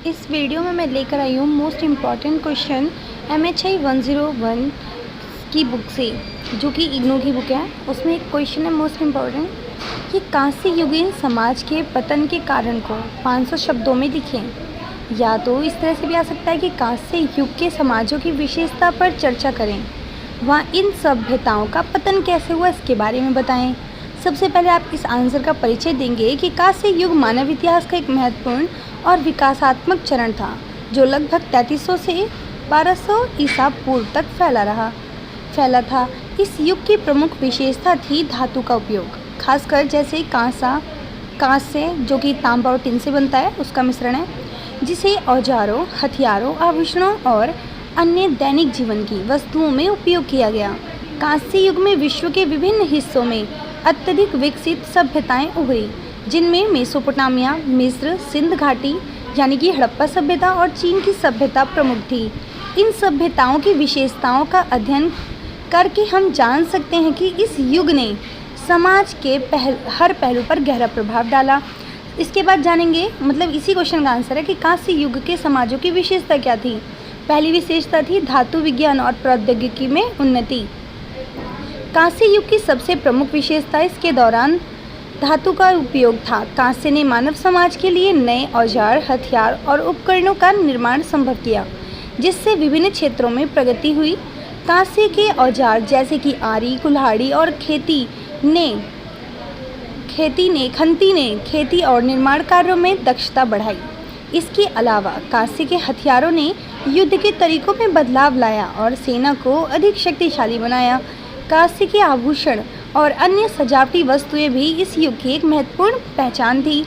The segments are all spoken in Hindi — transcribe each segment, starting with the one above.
इस वीडियो में मैं लेकर आई हूँ मोस्ट इम्पॉर्टेंट क्वेश्चन MHI 101 की बुक से, जो कि इग्नू की बुक है। उसमें एक क्वेश्चन है मोस्ट इम्पॉर्टेंट कि कांस्य युगीन समाज के पतन के कारण को 500 शब्दों में लिखें। या तो इस तरह से भी आ सकता है कि कांस्य युग के समाजों की विशेषता पर चर्चा करें, वहाँ इन सभ्यताओं का पतन कैसे हुआ इसके बारे में बताएं। सबसे पहले आप इस आंसर का परिचय देंगे कि कांस्य युग मानव इतिहास का एक महत्वपूर्ण और विकासात्मक चरण था, जो लगभग 3300 से 1200 ईसा पूर्व तक फैला था। इस युग की प्रमुख विशेषता थी धातु का उपयोग, खासकर जैसे कांस्य जो कि तांबा और टिन से बनता है, उसका मिश्रण है, जिसे औजारों, हथियारों, आभूषणों और अन्य दैनिक जीवन की वस्तुओं में उपयोग किया गया। कांस्य युग में विश्व के विभिन्न हिस्सों में अत्यधिक विकसित सभ्यताएं उभरी, जिनमें मेसोपोटामिया, मिस्र, सिंध घाटी यानी कि हड़प्पा सभ्यता और चीन की सभ्यता प्रमुख थी। इन सभ्यताओं की विशेषताओं का अध्ययन करके हम जान सकते हैं कि इस युग ने समाज के हर पहलू पर गहरा प्रभाव डाला। इसके बाद जानेंगे, मतलब इसी क्वेश्चन का आंसर है कि कांस्य युग के समाजों की विशेषता क्या थी। पहली विशेषता थी धातु विज्ञान और प्रौद्योगिकी में उन्नति। कांस्य युग की सबसे प्रमुख विशेषता इसके दौरान धातु का उपयोग था। कांस्य ने मानव समाज के लिए नए औजार, हथियार और उपकरणों का निर्माण संभव किया, जिससे विभिन्न क्षेत्रों में प्रगति हुई। कांस्य के औजार जैसे कि आरी, कुल्हाड़ी और खंती ने खेती और निर्माण कार्यों में दक्षता बढ़ाई। इसके अलावा कांस्य के हथियारों ने युद्ध के तरीकों में बदलाव लाया और सेना को अधिक शक्तिशाली बनाया। कांस्य के आभूषण और अन्य सजावटी वस्तुएं भी इस युग की एक महत्वपूर्ण पहचान थी।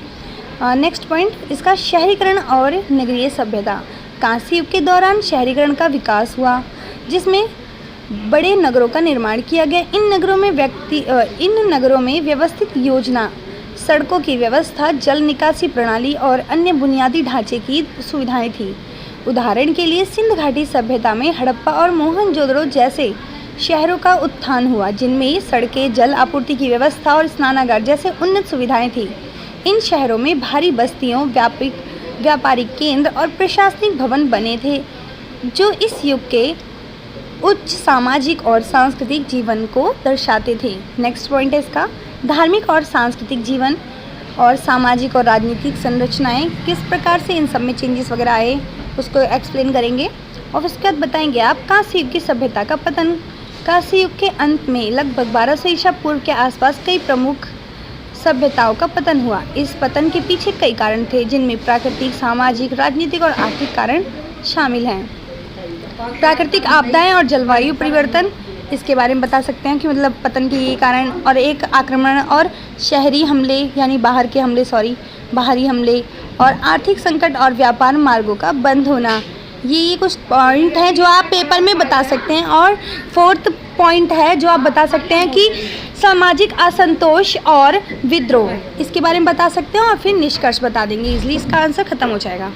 नेक्स्ट पॉइंट, इसका शहरीकरण और नगरीय सभ्यता। कांस्य युग के दौरान शहरीकरण का विकास हुआ, जिसमें बड़े नगरों का निर्माण किया गया। इन नगरों में व्यवस्थित योजना, सड़कों की व्यवस्था, जल निकासी प्रणाली और अन्य बुनियादी ढांचे की सुविधाएं थी। उदाहरण के लिए सिंध घाटी सभ्यता में हड़प्पा और मोहनजोदड़ो जैसे शहरों का उत्थान हुआ, जिनमें सड़कें, जल आपूर्ति की व्यवस्था और स्नानागार जैसे उन्नत सुविधाएं थी। इन शहरों में भारी बस्तियों, व्यापारिक केंद्र और प्रशासनिक भवन बने थे, जो इस युग के उच्च सामाजिक और सांस्कृतिक जीवन को दर्शाते थे। नेक्स्ट पॉइंट है इसका धार्मिक और सांस्कृतिक जीवन और सामाजिक और राजनीतिक संरचनाएं, किस प्रकार से इन सब में चेंजेस वगैरह आए उसको एक्सप्लेन करेंगे। और उसके बाद बताएंगे आप कांस्य युग की सभ्यता का पतन। कांस्य युग के अंत में लगभग 1200 ईसा पूर्व के आसपास कई प्रमुख सभ्यताओं का पतन हुआ। इस पतन के पीछे कई कारण थे, जिनमें प्राकृतिक, सामाजिक, राजनीतिक और आर्थिक कारण शामिल हैं। प्राकृतिक आपदाएं और जलवायु परिवर्तन, इसके बारे में बता सकते हैं कि मतलब पतन के ये कारण, और एक आक्रमण और शहरी हमले यानी बाहरी हमले और आर्थिक संकट और व्यापार मार्गों का बंद होना। ये कुछ पॉइंट हैं जो आप पेपर में बता सकते हैं। और फोर्थ पॉइंट है जो आप बता सकते हैं कि सामाजिक असंतोष और विद्रोह, इसके बारे में बता सकते हैं और फिर निष्कर्ष बता देंगे। इजली इसका आंसर खत्म हो जाएगा।